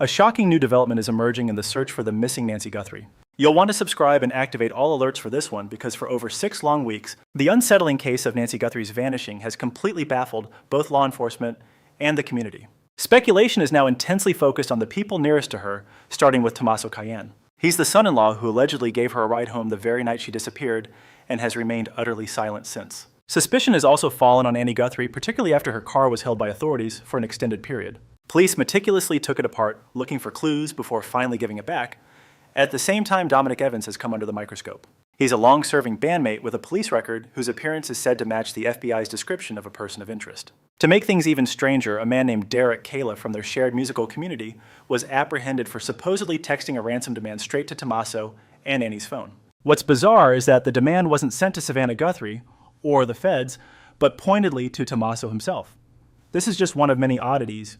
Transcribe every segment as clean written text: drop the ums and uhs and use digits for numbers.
A shocking new development is emerging in the search for the missing Nancy Guthrie. You'll want to subscribe and activate all alerts for this one because for over 6 long weeks, the unsettling case of Nancy Guthrie's vanishing has completely baffled both law enforcement and the community. Speculation is now intensely focused on the people nearest to her, starting with Tommaso. He's the son-in-law who allegedly gave her a ride home the very night she disappeared and has remained utterly silent since. Suspicion has also fallen on Annie Guthrie, particularly after her car was held by authorities for an extended period. Police meticulously took it apart, looking for clues before finally giving it back. At the same time, Dominic has come under the microscope. He's a long-serving bandmate with a police record whose appearance is said to match the FBI's description of a person of interest. To make things even stranger, a man named Derek Kayla from their shared musical community was apprehended for supposedly texting a ransom demand straight to Tommaso and Annie's phone. What's bizarre is that the demand wasn't sent to Savannah Guthrie or the feds, but pointedly to Tommaso himself. This is just one of many oddities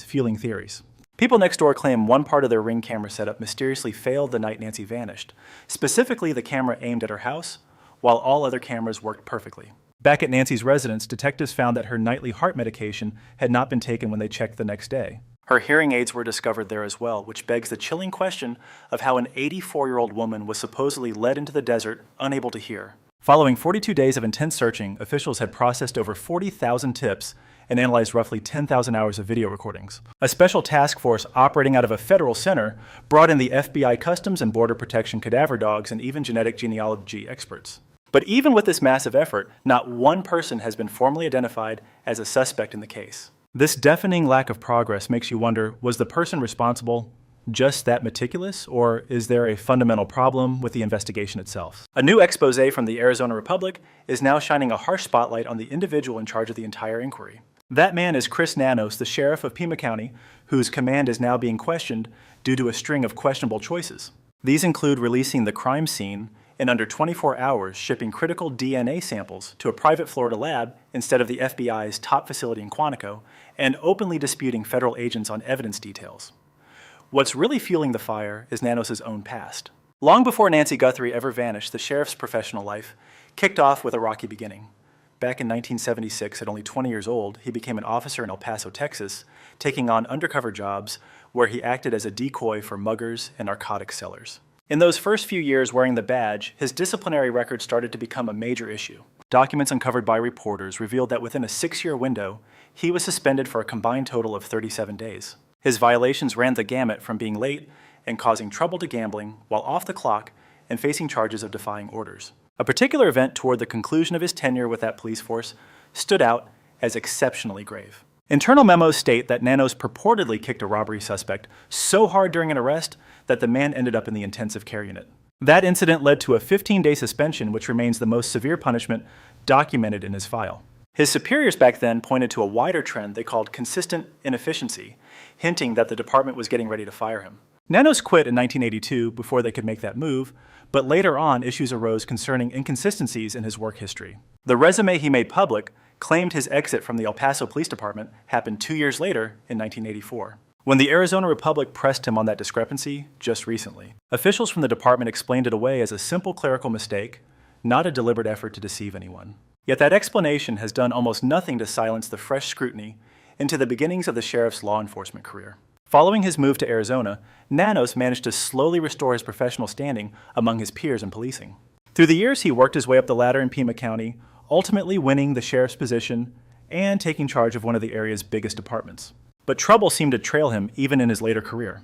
fueling theories. People next door claim one part of their Ring camera setup mysteriously failed the night Nancy vanished, specifically the camera aimed at her house, while all other cameras worked perfectly. Back at Nancy's residence, detectives found that her nightly heart medication had not been taken when they checked the next day. Her hearing aids were discovered there as well, which begs the chilling question of how an 84-year-old woman was supposedly led into the desert, unable to hear. Following 42 days of intense searching, officials had processed over 40,000 tips and analyzed roughly 10,000 hours of video recordings. A special task force operating out of a federal center brought in the FBI Customs and Border Protection cadaver dogs and even genetic genealogy experts. But even with this massive effort, not one person has been formally identified as a suspect in the case. This deafening lack of progress makes you wonder, was the person responsible just that meticulous, or is there a fundamental problem with the investigation itself? A new expose from the Arizona Republic is now shining a harsh spotlight on the individual in charge of the entire inquiry. That man is Chris Nanos, the sheriff of Pima County, whose command is now being questioned due to a string of questionable choices. These include releasing the crime scene in under 24 hours, shipping critical DNA samples to a private Florida lab instead of the FBI's top facility in Quantico, and openly disputing federal agents on evidence details. What's really fueling the fire is Nanos' own past. Long before Nancy Guthrie ever vanished, the sheriff's professional life kicked off with a rocky beginning. Back in 1976, at only 20 years old, he became an officer in El Paso, Texas, taking on undercover jobs where he acted as a decoy for muggers and narcotics sellers. In those first few years wearing the badge, his disciplinary record started to become a major issue. Documents uncovered by reporters revealed that within a 6-year window, he was suspended for a combined total of 37 days. His violations ran the gamut from being late and causing trouble to gambling while off the clock and facing charges of defying orders. A particular event toward the conclusion of his tenure with that police force stood out as exceptionally grave. Internal memos state that Nanos purportedly kicked a robbery suspect so hard during an arrest that the man ended up in the intensive care unit. That incident led to a 15-day suspension, which remains the most severe punishment documented in his file. His superiors back then pointed to a wider trend they called consistent inefficiency, hinting that the department was getting ready to fire him. Nanos quit in 1982 before they could make that move, but later on issues arose concerning inconsistencies in his work history. The resume he made public claimed his exit from the El Paso Police Department happened 2 years later in 1984. When the Arizona Republic pressed him on that discrepancy just recently, officials from the department explained it away as a simple clerical mistake, not a deliberate effort to deceive anyone. Yet that explanation has done almost nothing to silence the fresh scrutiny into the beginnings of the sheriff's law enforcement career. Following his move to Arizona, Nanos managed to slowly restore his professional standing among his peers in policing. Through the years, he worked his way up the ladder in Pima County, ultimately winning the sheriff's position and taking charge of one of the area's biggest departments. But trouble seemed to trail him even in his later career.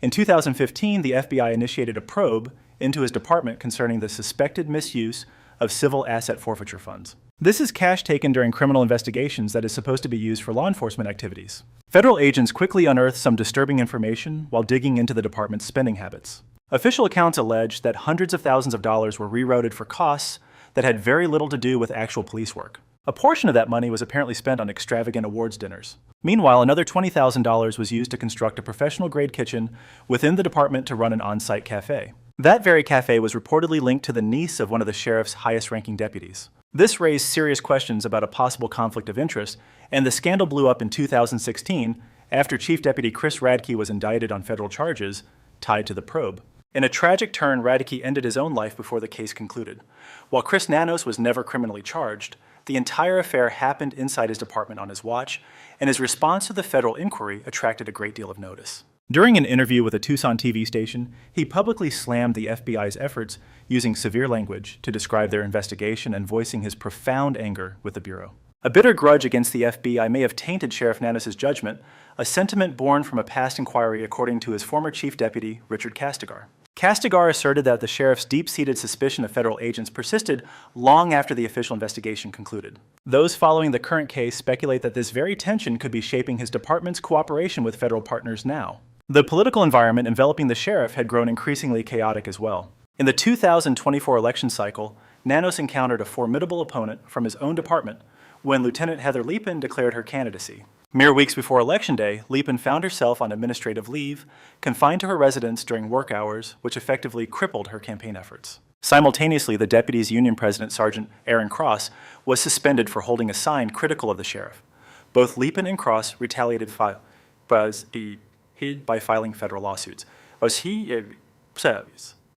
In 2015, the FBI initiated a probe into his department concerning the suspected misuse of civil asset forfeiture funds. This is cash taken during criminal investigations that is supposed to be used for law enforcement activities. Federal agents quickly unearthed some disturbing information while digging into the department's spending habits. Official accounts allege that hundreds of thousands of dollars were rerouted for costs that had very little to do with actual police work. A portion of that money was apparently spent on extravagant awards dinners. Meanwhile, another $20,000 was used to construct a professional-grade kitchen within the department to run an on-site cafe. That very cafe was reportedly linked to the niece of one of the sheriff's highest-ranking deputies. This raised serious questions about a possible conflict of interest, and the scandal blew up in 2016 after Chief Deputy Chris Radke was indicted on federal charges tied to the probe. In a tragic turn, Radke ended his own life before the case concluded. While Chris Nanos was never criminally charged, The entire affair happened inside his department on his watch, and his response to the federal inquiry attracted a great deal of notice. During an interview with a Tucson TV station, he publicly slammed the FBI's efforts using severe language to describe their investigation and voicing his profound anger with the Bureau. A bitter grudge against the FBI may have tainted Sheriff Nanos' judgment, a sentiment born from a past inquiry according to his former chief deputy, Richard Castigar. Castigar asserted that the sheriff's deep-seated suspicion of federal agents persisted long after the official investigation concluded. Those following the current case speculate that this very tension could be shaping his department's cooperation with federal partners now. The political environment enveloping the sheriff had grown increasingly chaotic as well. In the 2024 election cycle, Nanos encountered a formidable opponent from his own department when Lieutenant Heather Leapin declared her candidacy. Mere weeks before Election Day, Leapin found herself on administrative leave, confined to her residence during work hours, which effectively crippled her campaign efforts. Simultaneously, the deputy's union president, Sergeant Aaron Cross, was suspended for holding a sign critical of the sheriff. Both Leapin and Cross retaliated by filing federal lawsuits.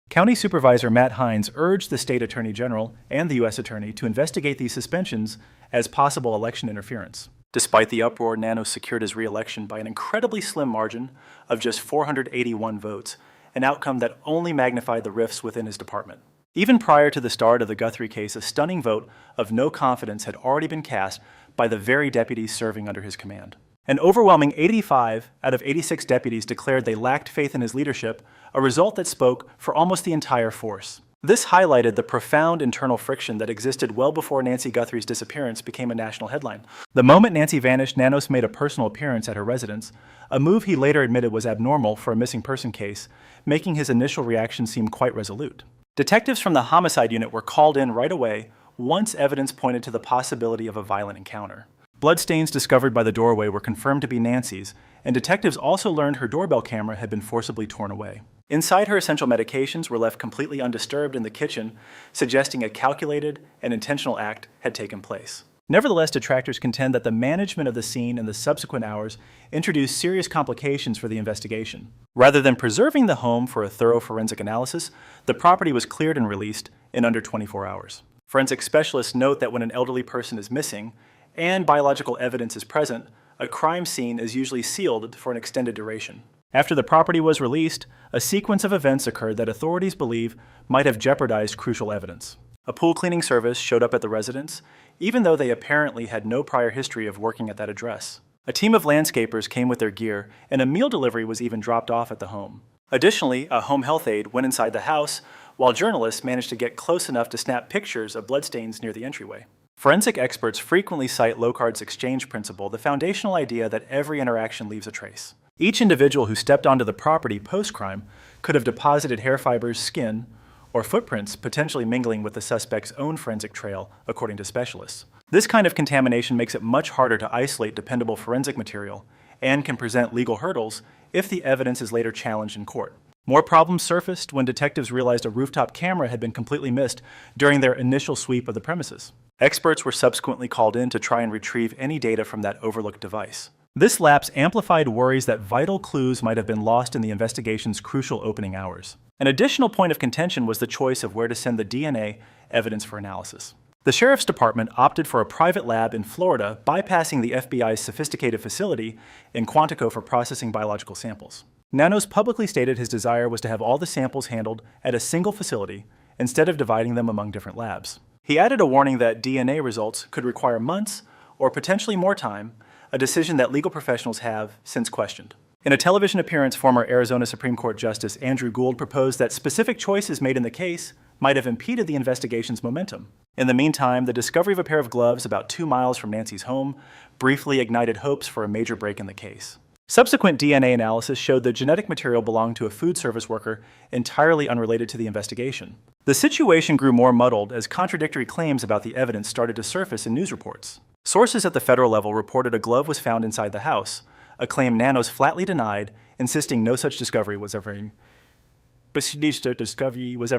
County Supervisor Matt Hines urged the state attorney general and the U.S. attorney to investigate these suspensions as possible election interference. Despite the uproar, Nanos secured his re-election by an incredibly slim margin of just 481 votes, an outcome that only magnified the rifts within his department. Even prior to the start of the Guthrie case, a stunning vote of no confidence had already been cast by the very deputies serving under his command. An overwhelming 85 out of 86 deputies declared they lacked faith in his leadership, a result that spoke for almost the entire force. This highlighted the profound internal friction that existed well before Nancy Guthrie's disappearance became a national headline. The moment Nancy vanished, Nanos made a personal appearance at her residence, a move he later admitted was abnormal for a missing person case, making his initial reaction seem quite resolute. Detectives from the homicide unit were called in right away once evidence pointed to the possibility of a violent encounter. Bloodstains discovered by the doorway were confirmed to be Nancy's, and detectives also learned her doorbell camera had been forcibly torn away. Inside, her essential medications were left completely undisturbed in the kitchen, suggesting a calculated and intentional act had taken place. Nevertheless, detractors contend that the management of the scene in the subsequent hours introduced serious complications for the investigation. Rather than preserving the home for a thorough forensic analysis, the property was cleared and released in under 24 hours. Forensic specialists note that when an elderly person is missing and biological evidence is present, a crime scene is usually sealed for an extended duration. After the property was released, a sequence of events occurred that authorities believe might have jeopardized crucial evidence. A pool cleaning service showed up at the residence, even though they apparently had no prior history of working at that address. A team of landscapers came with their gear, and a meal delivery was even dropped off at the home. Additionally, a home health aide went inside the house, while journalists managed to get close enough to snap pictures of bloodstains near the entryway. Forensic experts frequently cite Locard's exchange principle, the foundational idea that every interaction leaves a trace. Each individual who stepped onto the property post-crime could have deposited hair fibers, skin, or footprints, potentially mingling with the suspect's own forensic trail, according to specialists. This kind of contamination makes it much harder to isolate dependable forensic material and can present legal hurdles if the evidence is later challenged in court. More problems surfaced when detectives realized a rooftop camera had been completely missed during their initial sweep of the premises. Experts were subsequently called in to try and retrieve any data from that overlooked device. This lapse amplified worries that vital clues might have been lost in the investigation's crucial opening hours. An additional point of contention was the choice of where to send the DNA evidence for analysis. The Sheriff's Department opted for a private lab in Florida, bypassing the FBI's sophisticated facility in Quantico for processing biological samples. Nanos publicly stated his desire was to have all the samples handled at a single facility instead of dividing them among different labs. He added a warning that DNA results could require months or potentially more time, a decision that legal professionals have since questioned. In a television appearance, former Arizona Supreme Court Justice Andrew Gould proposed that specific choices made in the case might have impeded the investigation's momentum. In the meantime, the discovery of a pair of gloves about 2 miles from Nancy's home briefly ignited hopes for a major break in the case. Subsequent DNA analysis showed the genetic material belonged to a food service worker entirely unrelated to the investigation. The situation grew more muddled as contradictory claims about the evidence started to surface in news reports. Sources at the federal level reported a glove was found inside the house, a claim Nanos flatly denied, insisting no such discovery was ever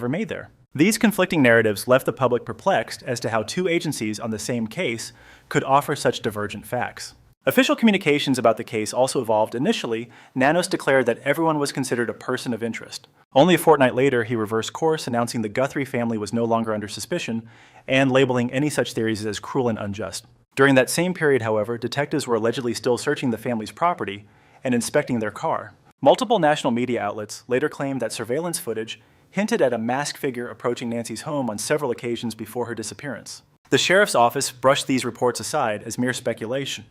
made there. These conflicting narratives left the public perplexed as to how two agencies on the same case could offer such divergent facts. Official communications about the case also evolved. Initially, Nanos declared that everyone was considered a person of interest. Only a fortnight later, he reversed course, announcing the Guthrie family was no longer under suspicion and labeling any such theories as cruel and unjust. During that same period, however, detectives were allegedly still searching the family's property and inspecting their car. Multiple national media outlets later claimed that surveillance footage hinted at a masked figure approaching Nancy's home on several occasions before her disappearance. The sheriff's office brushed these reports aside as mere speculation,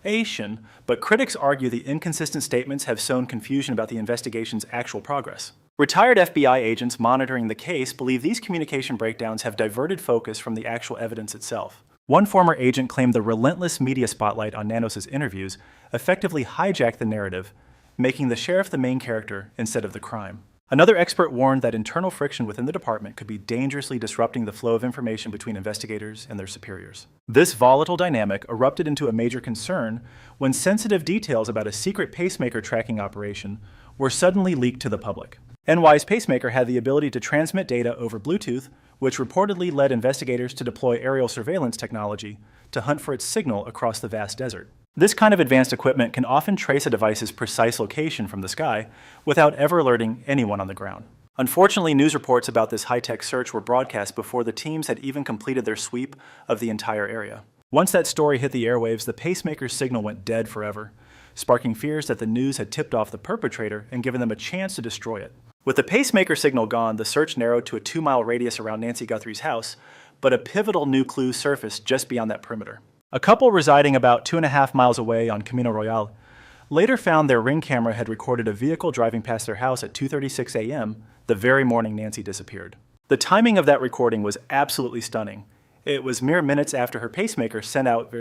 but critics argue the inconsistent statements have sown confusion about the investigation's actual progress. Retired FBI agents monitoring the case believe these communication breakdowns have diverted focus from the actual evidence itself. One former agent claimed the relentless media spotlight on Nanos' interviews effectively hijacked the narrative, making the sheriff the main character instead of the crime. Another expert warned that internal friction within the department could be dangerously disrupting the flow of information between investigators and their superiors. This volatile dynamic erupted into a major concern when sensitive details about a secret pacemaker tracking operation were suddenly leaked to the public. NY's pacemaker had the ability to transmit data over Bluetooth, which reportedly led investigators to deploy aerial surveillance technology to hunt for its signal across the vast desert. This kind of advanced equipment can often trace a device's precise location from the sky without ever alerting anyone on the ground. Unfortunately, news reports about this high-tech search were broadcast before the teams had even completed their sweep of the entire area. Once that story hit the airwaves, the pacemaker's signal went dead forever, sparking fears that the news had tipped off the perpetrator and given them a chance to destroy it. With the pacemaker signal gone, the search narrowed to a 2-mile radius around Nancy Guthrie's house, but a pivotal new clue surfaced just beyond that perimeter. A couple residing about 2.5 miles away on Camino Royale later found their Ring camera had recorded a vehicle driving past their house at 2:36 a.m. the very morning Nancy disappeared. The timing of that recording was absolutely stunning. It was mere minutes after her pacemaker sent out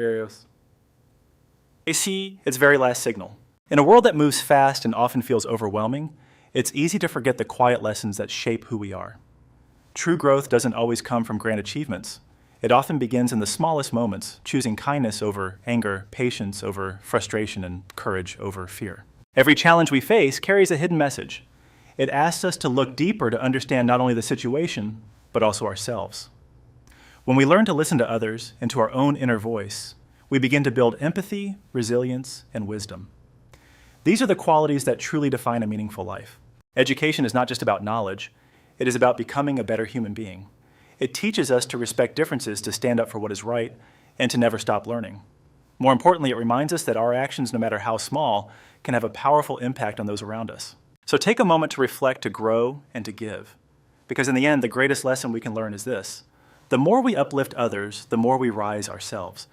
its very last signal. In a world that moves fast and often feels overwhelming, it's easy to forget the quiet lessons that shape who we are. True growth doesn't always come from grand achievements. It often begins in the smallest moments, choosing kindness over anger, patience over frustration, and courage over fear. Every challenge we face carries a hidden message. It asks us to look deeper to understand not only the situation, but also ourselves. When we learn to listen to others and to our own inner voice, we begin to build empathy, resilience, and wisdom. These are the qualities that truly define a meaningful life. Education is not just about knowledge, it is about becoming a better human being. It teaches us to respect differences, to stand up for what is right, and to never stop learning. More importantly, it reminds us that our actions, no matter how small, can have a powerful impact on those around us. So take a moment to reflect, to grow, and to give. Because in the end, the greatest lesson we can learn is this: the more we uplift others, the more we rise ourselves.